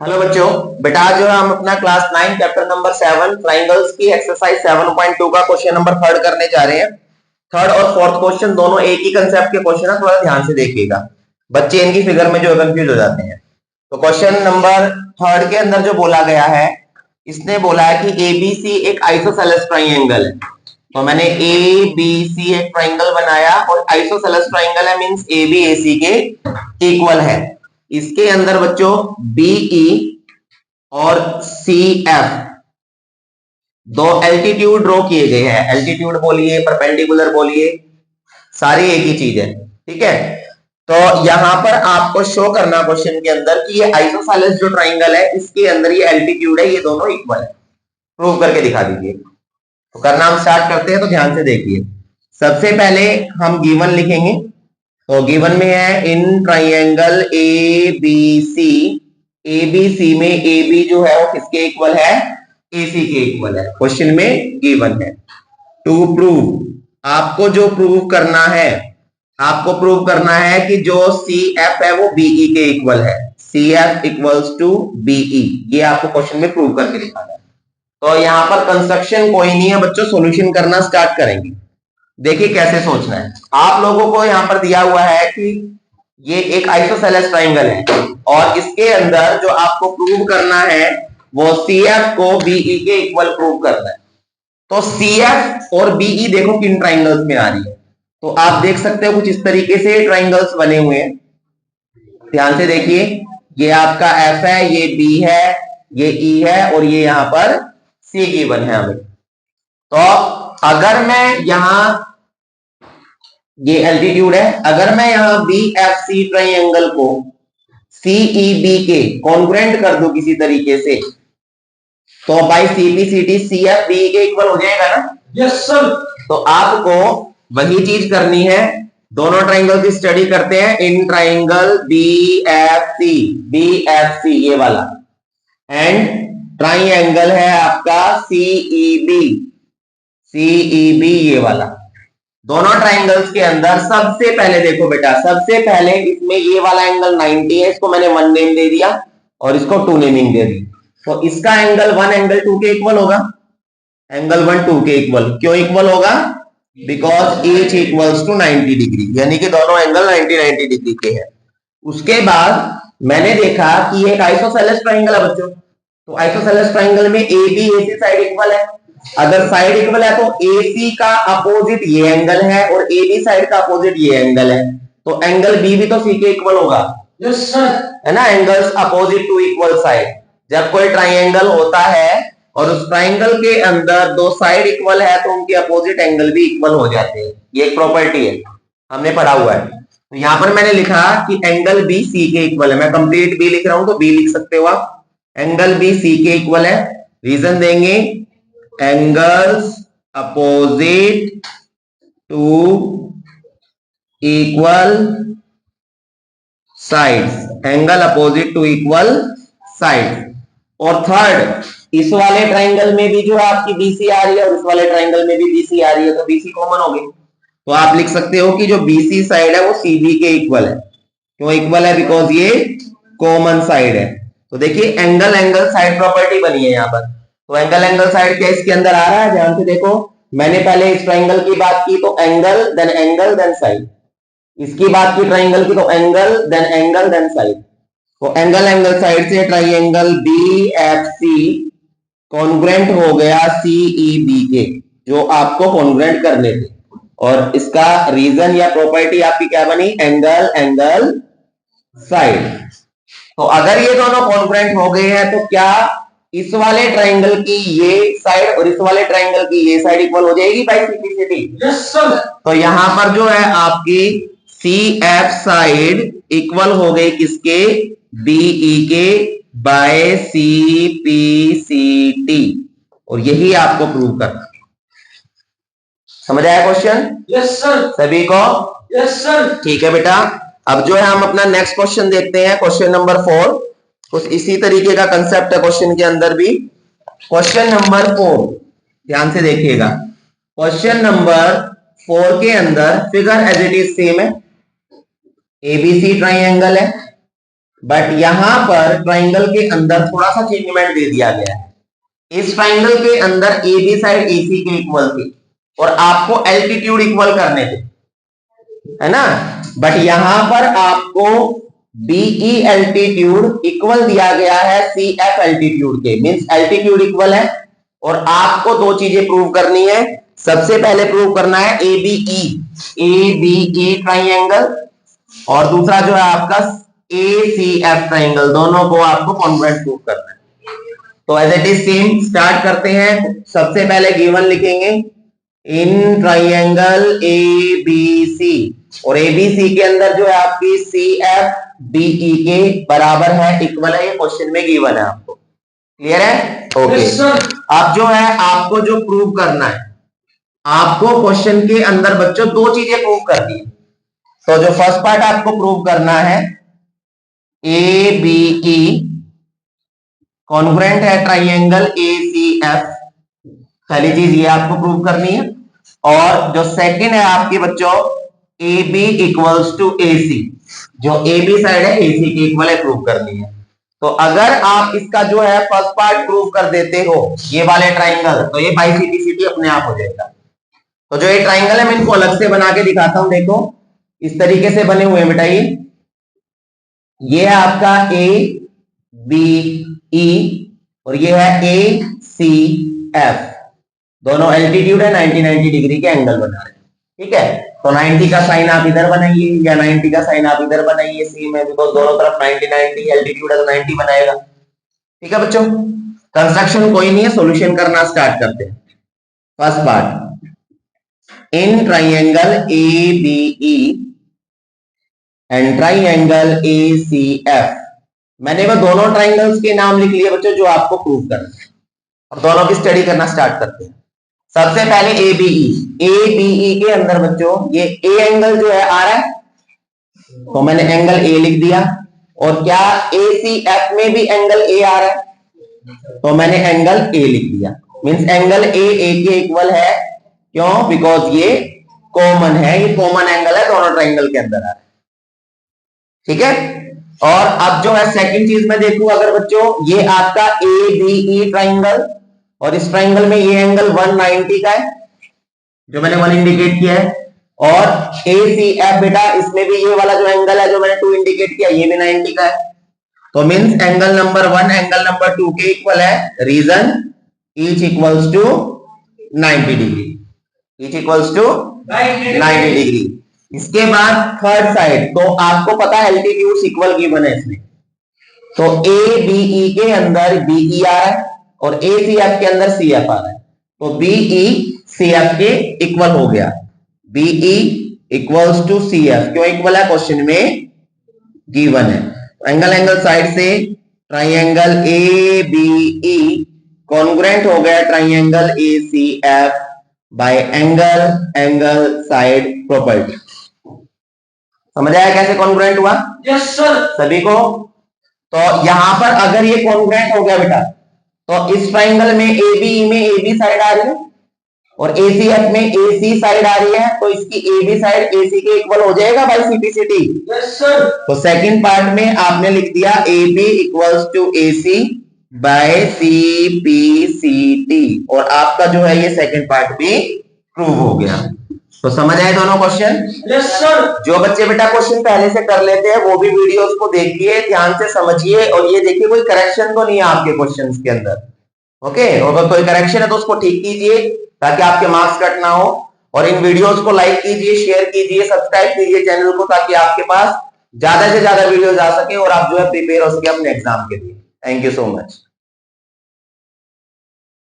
Hello बच्चों, बेटा आज जो है हम अपना क्लास 9 चैप्टर नंबर 7 ट्राइंगल्स की एक्सरसाइज 7.2 का क्वेश्चन नंबर थर्ड करने जा रहे हैं। थर्ड और फोर्थ क्वेश्चन दोनों एक ही कंसेप्ट के क्वेश्चन है, थोड़ा ध्यान से देखिएगा, बच्चे इनकी फिगर में जो कंफ्यूज हो जाते हैं। तो क्वेश्चन नंबर थर्ड के अंदर जो बोला गया है, इसने बोला है कि एबीसी एक आइसोसेलेस ट्राइंगल है। तो मैंने ए बी सी एक ट्राइंगल बनाया और आइसोसेलेस ट्राइंगल है, मींस ए बी ए सी के इक्वल है। इसके अंदर बच्चों बीई और सी एफ दो एल्टीट्यूड ड्रॉ किए गए हैं। एल्टीट्यूड बोलिए, परपेंडिकुलर बोलिए, सारी एक ही चीज है, ठीक है। तो यहां पर आपको शो करना क्वेश्चन के अंदर कि ये आइसोसेलेस जो ट्राइंगल है, इसके अंदर ये एल्टीट्यूड है, ये दोनों इक्वल है। प्रूव करके दिखा दीजिए। तो करना हम स्टार्ट करते हैं, तो ध्यान से देखिए। सबसे पहले हम गिवन लिखेंगे। तो गिवन में है in triangle A B C, A B C में ए बी जो है वो किसके इक्वल है? ए सी के इक्वल है, क्वेश्चन में गिवन है। टू प्रूव, आपको जो प्रूव करना है, आपको प्रूव करना है कि जो सी एफ है वो बीई के इक्वल है। C F equals to BE, ये आपको क्वेश्चन में प्रूव करके दिखाना है। तो यहां पर कंस्ट्रक्शन कोई नहीं है बच्चों, सॉल्यूशन करना स्टार्ट करेंगे। देखिए कैसे सोचना है। आप लोगों को यहां पर दिया हुआ है कि ये एक आइसोसेलेस ट्राइंगल है और इसके अंदर जो आपको प्रूव करना है वो सी एफ को बीई के इक्वल प्रूव करना है। तो सी एफ और बीई देखो किन ट्राइंगल्स में आ रही है। तो आप देख सकते हो कुछ इस तरीके से ट्राइंगल्स बने हुए हैं, ध्यान से देखिए। ये आपका एफ है, ये बी है, ये ई है और ये यहां पर सी गिवन है हमें। तो अगर मैं यहां, ये एल्टीट्यूड है, अगर मैं यहां बी एफ सी ट्राइंगल को सीई बी के कॉन्ग्रुएंट कर दूं किसी तरीके से, तो by CP C F B के इक्वल हो जाएगा ना? Yes sir. तो आपको वही चीज करनी है। दोनों ट्राइंगल की स्टडी करते हैं। In triangle B F C ये वाला, एंड ट्राइंगल है आपका सीई बी ये वाला। दोनों ट्राइंगल्स के अंदर सबसे पहले देखो बेटा, सबसे पहले इसमें ये वाला एंगल 90 है, इसको मैंने 1 नेम दे दिया और इसको 2 नेमिंग दे दी। तो इसका एंगल 1 एंगल 2 के इक्वल होगा। एंगल 1 2 के इक्वल क्यों इक्वल होगा? Because each equals to 90 degree, यानी कि दोनों एंगल 90 डिग्री के हैं। उसके बाद मैंने देखा कि ये एक आइसोसेलेस ट्राइंगल है बच्चों। तो आइसोसेलेस ट्राइंगल में A B A C side equal है। अगर साइड इक्वल है तो ए सी का अपोजिट ये एंगल है और ए बी साइड का अपोजिट ये एंगल है। तो एंगल बी भी तो सी के इक्वल होगा। यस सर, है ना? Angles opposite to equal side. जब कोई ट्राइंगल होता है और उस ट्राइंगल के अंदर दो साइड इक्वल है तो उनके अपोजिट एंगल भी इक्वल हो जाते हैं। ये एक प्रॉपर्टी है, हमने पढ़ा हुआ है। तो यहां पर मैंने लिखा कि एंगल बी सी के इक्वल है। मैं कंप्लीट बी लिख रहा हूं तो बी लिख सकते हो आप। एंगल बी सी के इक्वल है। रीजन देंगे, angles opposite to equal sides, angle opposite to equal sides. और थर्ड, इस वाले ट्राइंगल में भी जो आपकी बीसी आ रही है और इस वाले ट्राइंगल में भी बीसी आ रही है, तो बीसी कॉमन हो गई। तो आप लिख सकते हो कि जो बीसी साइड है वो सीबी के इक्वल है। क्यों इक्वल है? बिकॉज ये कॉमन साइड है। तो देखिए एंगल एंगल साइड प्रॉपर्टी बनी है यहाँ पर। तो एंगल एंगल साइड क्या इसके अंदर आ रहा है? ध्यान से देखो, मैंने पहले इस ट्राइंगल की बात की तो एंगल देन साइड, इसकी बात की ट्राइंगल की तो एंगल देन साइड। तो एंगल एंगल साइड से triangle B F C congruent हो गया सीई बी के, जो आपको कॉन्ग्रुएंट करने थे। और इसका रीजन या प्रॉपर्टी आपकी क्या बनी? Angle angle side. तो अगर ये दोनों कॉन्ग्रुएंट हो गए हैं तो क्या इस वाले ट्राइंगल की ये साइड और इस वाले ट्राइंगल की ये साइड इक्वल हो जाएगी बाई सिंप्लिसिटी? Yes sir. तो यहां पर जो है आपकी सी एफ साइड इक्वल हो गई किसके? बीई के by C P C T. और यही आपको प्रूव करना है। समझ आया क्वेश्चन? Yes sir. सभी को? Yes sir. ठीक है बेटा, अब जो है हम अपना नेक्स्ट क्वेश्चन देखते हैं, क्वेश्चन नंबर 4। कुछ इसी तरीके का कंसेप्ट है क्वेश्चन के अंदर भी। क्वेश्चन नंबर 4 ध्यान से देखिएगा। क्वेश्चन नंबर 4 के अंदर figure as it is same है। एबीसी ट्राइंगल है, बट यहां पर ट्राइंगल के अंदर थोड़ा सा चेंजमेंट दे दिया गया है। इस ट्राइंगल के अंदर ए बी साइड एसी के इक्वल थी और आपको एल्टीट्यूड इक्वल करने थे, है ना। बट यहां पर आपको बीई एल्टीट्यूड इक्वल दिया गया है सी एफ एल्टीट्यूड के, मींस एल्टीट्यूड इक्वल है और आपको दो चीजें प्रूव करनी है। सबसे पहले प्रूव करना है ए बी ई ट्राइंगल और दूसरा जो है आपका ए सी एफ ट्राइंगल, दोनों को आपको कॉन्ग्रुएंट प्रूव करना है। तो as it is same start करते हैं। सबसे पहले गिवन लिखेंगे इन ट्राइंगल ए बी सी, और ए बी सी के अंदर जो है आपकी सी एफ डी ई के बराबर है, इक्वल है, ये क्वेश्चन में गिवन है आपको। क्लियर है? ओके। अब जो है आपको जो प्रूव करना है, आपको क्वेश्चन के अंदर बच्चों दो चीजें प्रूव करनी है। तो जो फर्स्ट पार्ट आपको प्रूव करना है ए बी ई कॉन्ग्रुएंट है ट्राइंगल ए सी एफ, पहली चीज ये आपको प्रूव करनी है। और जो सेकंड है आपकी बच्चों ए बी इक्वल्स टू ए सी, जो ए बी साइड है ए सी के इक्वल है, प्रूव करनी है। तो अगर आप इसका जो है फर्स्ट पार्ट प्रूव कर देते हो ये वाले ट्राइंगल, तो ये बाइसिटिसिटी अपने आप हो जाएगा। तो जो ये ट्राइंगल है मैं इनको अलग से बना के दिखाता हूं। देखो इस तरीके से बने हुए हैं बेटा, ये है आपका ए बी ई और ये है ए सी एफ, दोनों एल्टीट्यूड है 90 डिग्री के एंगल बना रहे हैं। ठीक है, तो 90 का साइन आप इधर बनाइए या 90 का साइन आप इधर बनाइए सी में, बिकॉज दोनों तरफ 90 एल्टीट्यूड है तो 90 बनाएगा। ठीक है बच्चों, कंस्ट्रक्शन कोई नहीं है, सॉल्यूशन करना स्टार्ट करते हैं। First part, in triangle A B E and triangle A C F, मैंने वो दोनों ट्राइंगल्स के नाम लिख लिए बच्चों जो आपको प्रूव करना है, और दोनों की स्टडी करना स्टार्ट करते हैं। सबसे पहले ए बी ई के अंदर बच्चों ये ए एंगल जो है आ रहा है, तो मैंने एंगल ए लिख दिया। और क्या ए सी एफ में भी एंगल ए आ रहा है, तो मैंने एंगल ए लिख दिया। मींस एंगल ए के इक्वल है, क्यों? बिकॉज ये कॉमन है, ये कॉमन एंगल है, दोनों ट्राइंगल के अंदर आ रहा है। ठीक है, और अब जो है सेकंड चीज मैं देखूं, अगर बच्चों ये आपका ए बी ई ट्राइंगल और इस ट्राइंगल में ये एंगल 190 का है जो मैंने 1 इंडिकेट किया है, और ए सी एफ बेटा इसमें भी ये वाला जो एंगल है जो मैंने 2 इंडिकेट किया ये भी 90 का है। तो means angle number 1 angle number 2 के इक्वल है, reason each equals to 90 degree, each equals to 90 degree. इसके बाद थर्ड साइड, तो आपको पता है एल्टीट्यूड इक्वल गिवन है इसमें, तो ए बी ई के अंदर बीई आ रहा है और ए सी एफ के अंदर सी एफ आ रहा है, तो बीई सी एफ के इक्वल हो गया, BE equals to C F. क्यों इक्वल है? क्वेश्चन में गिवन है। एंगल एंगल साइड से triangle A B E congruent हो गया triangle A C F by angle angle side property. समझ आया कैसे कॉन्ग्रुएंट हुआ? यस सर, सभी को। तो यहां पर अगर ये कॉन्ग्रुएंट हो गया बेटा, तो इस ट्राइंगल में ए बी साइड आ रही है और ACF में AC साइड आ रही है, तो इसकी AB साइड AC के इक्वल हो जाएगा बाय सिटीसिटी। Yes sir. तो सेकंड पार्ट में आपने लिख दिया AB equals to AC by CPCT, और आपका जो है ये सेकंड पार्ट भी प्रूव हो गया। तो समझ आए दोनों क्वेश्चन? Yes sir. जो बच्चे बेटा क्वेश्चन पहले से कर लेते हैं वो भी वीडियोस को देखिए, ध्यान से समझिए, और ये देखिए कोई करेक्शन तो नहीं है आपके क्वेश्चंस के अंदर। ओके, अगर कोई करेक्शन है तो उसको ठीक कीजिए ताकि आपके मार्क्स कट ना हो, और इन वीडियोस को लाइक कीजिए, शेयर कीजिए, सब्सक्राइब कीजिए चैनल को, ताकि आपके पास ज्यादा से ज्यादा वीडियोस आ सके और आप जो है प्रिपेयर हो सके अपने एग्जाम के लिए। Thank you so much.